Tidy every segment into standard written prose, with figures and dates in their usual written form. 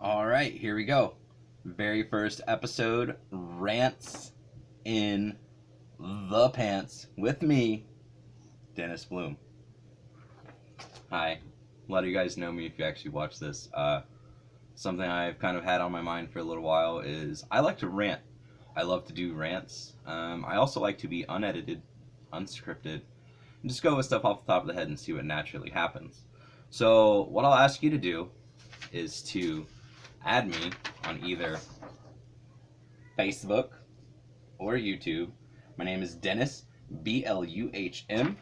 All right, here we go. Very first episode, Rants in the Pants with me, Dennis Bloom. Hi. A lot of you guys know me if you actually watch this. Something I've kind of had on my mind for a little while is I like to rant. I love to do rants. I also like to be unedited, unscripted, and just go with stuff off the top of the head and see what naturally happens. So what I'll ask you to do is to add me on either Facebook or YouTube. My name is Dennis, Bluhm.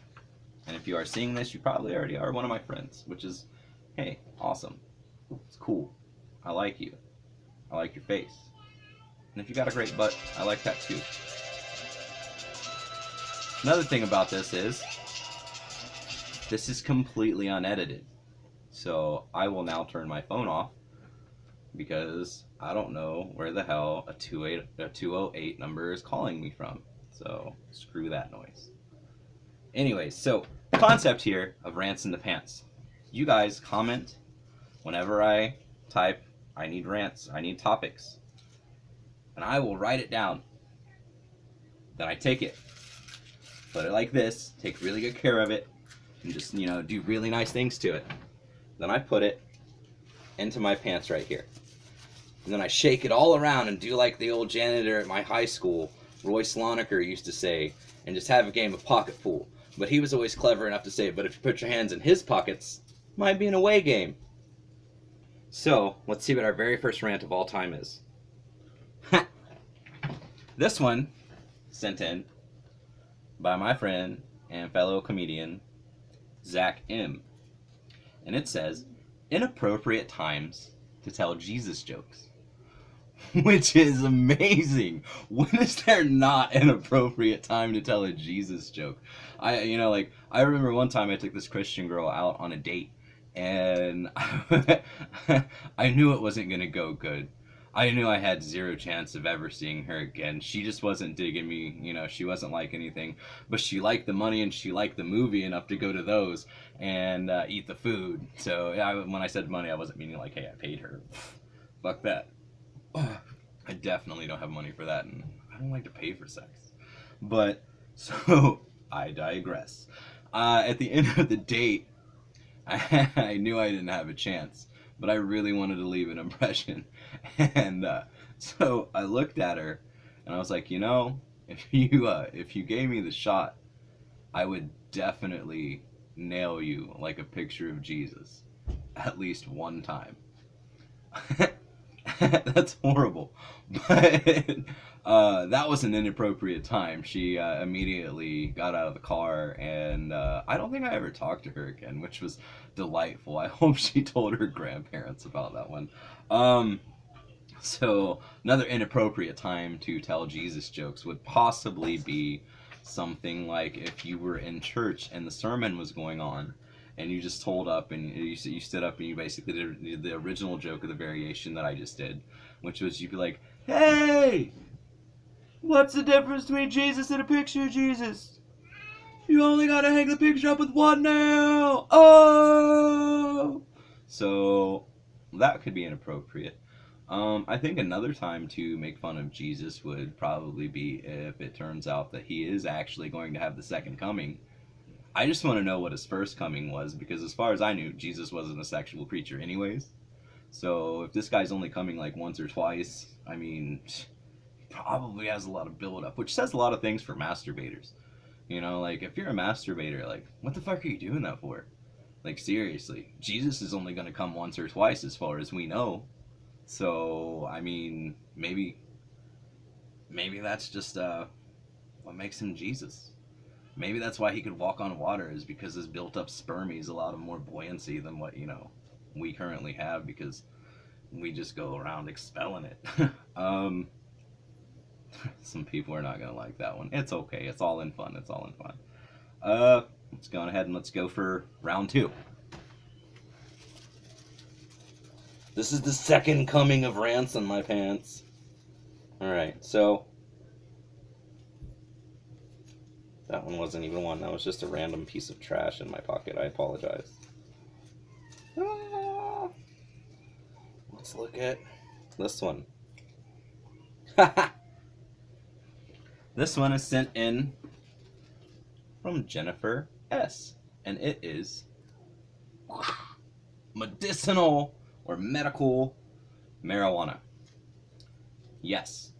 And if you are seeing this, you probably already are one of my friends, which is, hey, awesome. It's cool. I like you. I like your face. And if you got a great butt, I like that too. Another thing about this is completely unedited. So I will now turn my phone off because I don't know where the hell a 208 number is calling me from. So screw that noise. Anyways, so the concept here of Rants in the Pants. You guys comment whenever I type, I need rants, I need topics. And I will write it down. Then I take it, put it like this, take really good care of it, and just, do really nice things to it. Then I put it into my pants right here. And then I shake it all around and do like the old janitor at my high school, Royce Loneker, used to say, and just have a game of pocket pool. But he was always clever enough to say, but if you put your hands in his pockets, it might be an away game. So, let's see what our very first rant of all time is. This one, sent in by my friend and fellow comedian, Zach M. And it says, inappropriate times to tell Jesus jokes. Which is amazing. When is there not an appropriate time to tell a Jesus joke? I remember one time I took this Christian girl out on a date, and I knew it wasn't going to go good. I knew I had zero chance of ever seeing her again. She just wasn't digging me, she wasn't like anything, but she liked the money and she liked the movie enough to go to those and eat the food. So when I said money, I wasn't meaning like, hey, I paid her. Fuck that. I definitely don't have money for that, and I don't like to pay for sex. But, so, I digress. At the end of the date, I knew I didn't have a chance, but I really wanted to leave an impression. And so I looked at her, and I was like, if you gave me the shot, I would definitely nail you like a picture of Jesus at least one time. That's horrible, but that was an inappropriate time. She immediately got out of the car, and I don't think I ever talked to her again, which was delightful. I hope she told her grandparents about that one. So another inappropriate time to tell Jesus jokes would possibly be something like if you were in church and the sermon was going on, and you just told up and you stood up and you basically did the original joke of the variation that I just did, which was you'd be like, hey, what's the difference between Jesus and a picture of Jesus? You only gotta hang the picture up with one nail. Oh! So that could be inappropriate. I think another time to make fun of Jesus would probably be if it turns out that he is actually going to have the second coming. I just want to know what his first coming was, because as far as I knew, Jesus wasn't a sexual creature anyways. So if this guy's only coming like once or twice, I mean, he probably has a lot of build-up, which says a lot of things for masturbators. Like, if you're a masturbator, like, what the fuck are you doing that for? Like, seriously, Jesus is only going to come once or twice as far as we know. So, I mean, maybe that's just what makes him Jesus. Maybe that's why he could walk on water, is because his built-up spermies allowed him more buoyancy than what, we currently have, because we just go around expelling it. Some people are not going to like that one. It's okay. It's all in fun. Let's go ahead and let's go for round 2. This is the second coming of Rants in my Pants. Alright, so that one wasn't even one. That was just a random piece of trash in my pocket. I apologize. Let's look at this one. This one is sent in from Jennifer S. And it is medicinal or medical marijuana. Yes.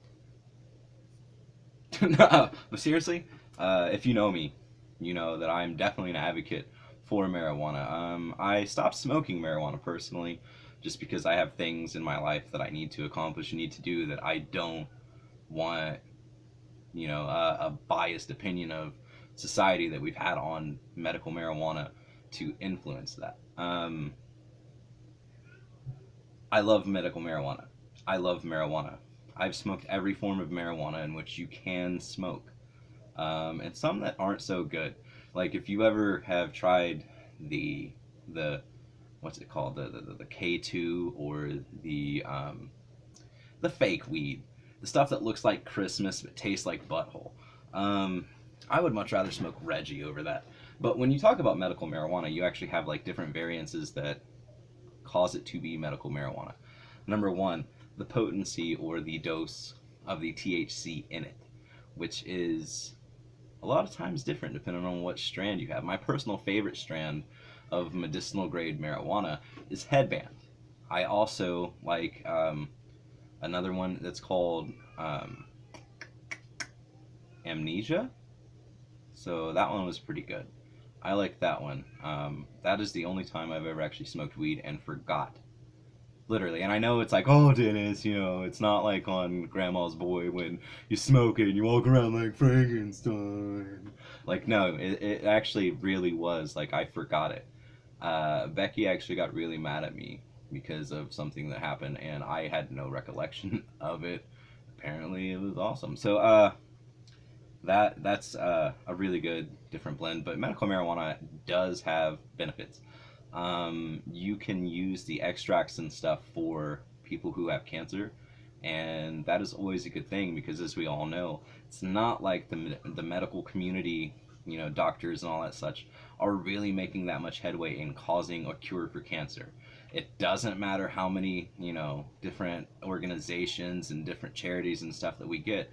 No, but seriously, if you know me, you know that I'm definitely an advocate for marijuana. I stopped smoking marijuana personally just because I have things in my life that I need to accomplish and need to do that I don't want, a biased opinion of society that we've had on medical marijuana to influence that. I love medical marijuana. I love marijuana. I've smoked every form of marijuana in which you can smoke, and some that aren't so good. Like if you ever have tried the what's it called, the K2, or the fake weed, the stuff that looks like Christmas but tastes like butthole. I would much rather smoke Reggie over that. But when you talk about medical marijuana, you actually have like different variances that cause it to be medical marijuana. Number one, the potency or the dose of the THC in it, which is a lot of times different depending on what strand you have. My personal favorite strand of medicinal grade marijuana is Headband. I also like another one that's called Amnesia. So that one was pretty good. I like that one. That is the only time I've ever actually smoked weed and forgot. Literally. And I know it's like, oh, Dennis, it's not like on Grandma's Boy when you smoke it and you walk around like Frankenstein. Like, no, it actually really was. Like, I forgot it. Becky actually got really mad at me because of something that happened, and I had no recollection of it. Apparently, it was awesome. So, that's a really good different blend. But medical marijuana does have benefits. You can use the extracts and stuff for people who have cancer, and that is always a good thing because, as we all know, it's not like the medical community, doctors and all that such, are really making that much headway in causing a cure for cancer. It doesn't matter how many, different organizations and different charities and stuff that we get,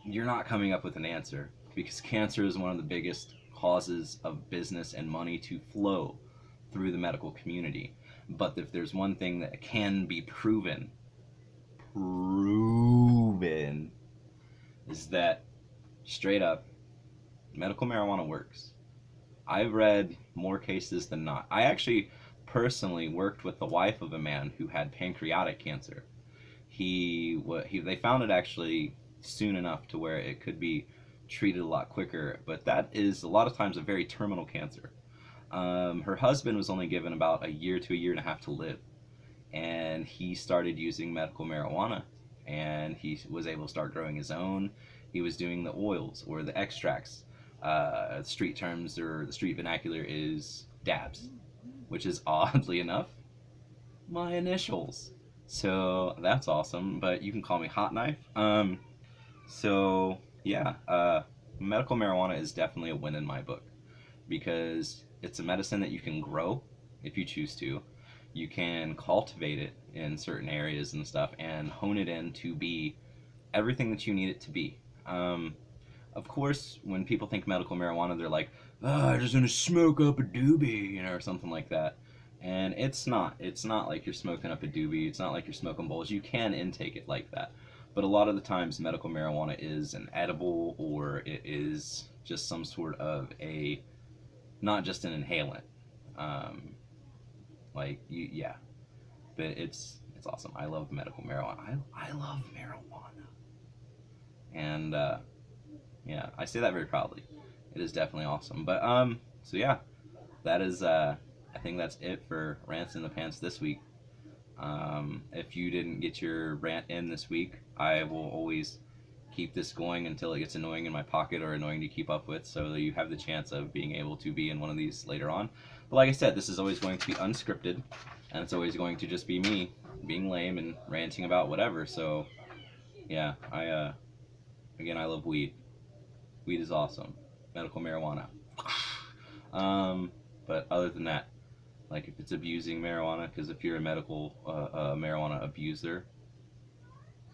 you're not coming up with an answer because cancer is one of the biggest causes of business and money to flow through the medical community. But if there's one thing that can be proven, is that straight up, medical marijuana works. I've read more cases than not. I actually personally worked with the wife of a man who had pancreatic cancer. They found it actually soon enough to where it could be treated a lot quicker, but that is a lot of times a very terminal cancer. Her husband was only given about a year to a year and a half to live, and he started using medical marijuana, and he was able to start growing his own. He was doing the oils or the extracts. Street terms or the street vernacular is dabs, which is oddly enough my initials. So that's awesome, but you can call me Hot Knife. So yeah, medical marijuana is definitely a win in my book because it's a medicine that you can grow if you choose to. You can cultivate it in certain areas and stuff and hone it in to be everything that you need it to be. Of course, when people think medical marijuana, they're like, oh, I'm just gonna smoke up a doobie, or something like that. And it's not. It's not like you're smoking up a doobie. It's not like you're smoking bowls. You can intake it like that. But a lot of the times, medical marijuana is an edible, or it is just some sort of not just an inhalant. Yeah. But it's awesome. I love medical marijuana. I love marijuana. And, yeah, I say that very proudly. It is definitely awesome. But, so yeah, that is, I think that's it for Rants in the Pants this week. If you didn't get your rant in this week, I will always keep this going until it gets annoying in my pocket or annoying to keep up with, so that you have the chance of being able to be in one of these later on. But like I said, this is always going to be unscripted, and it's always going to just be me being lame and ranting about whatever. So yeah, again, I love weed. Weed is awesome. Medical marijuana. But other than that, like if it's abusing marijuana, because if you're a medical marijuana abuser,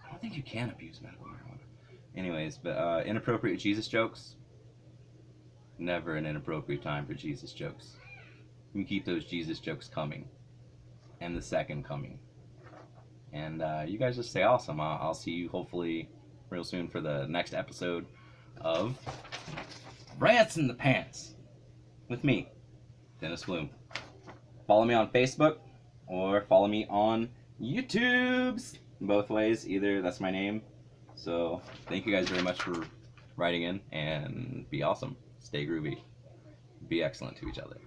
I don't think you can abuse medical marijuana. Anyways, but inappropriate Jesus jokes, never an inappropriate time for Jesus jokes. You keep those Jesus jokes coming, and the second coming. And you guys just stay awesome. I'll see you hopefully real soon for the next episode of Rants in the Pants with me, Dennis Bloom. Follow me on Facebook or follow me on YouTubes. Both ways, either that's my name. So thank you guys very much for writing in, and be awesome. Stay groovy. Be excellent to each other.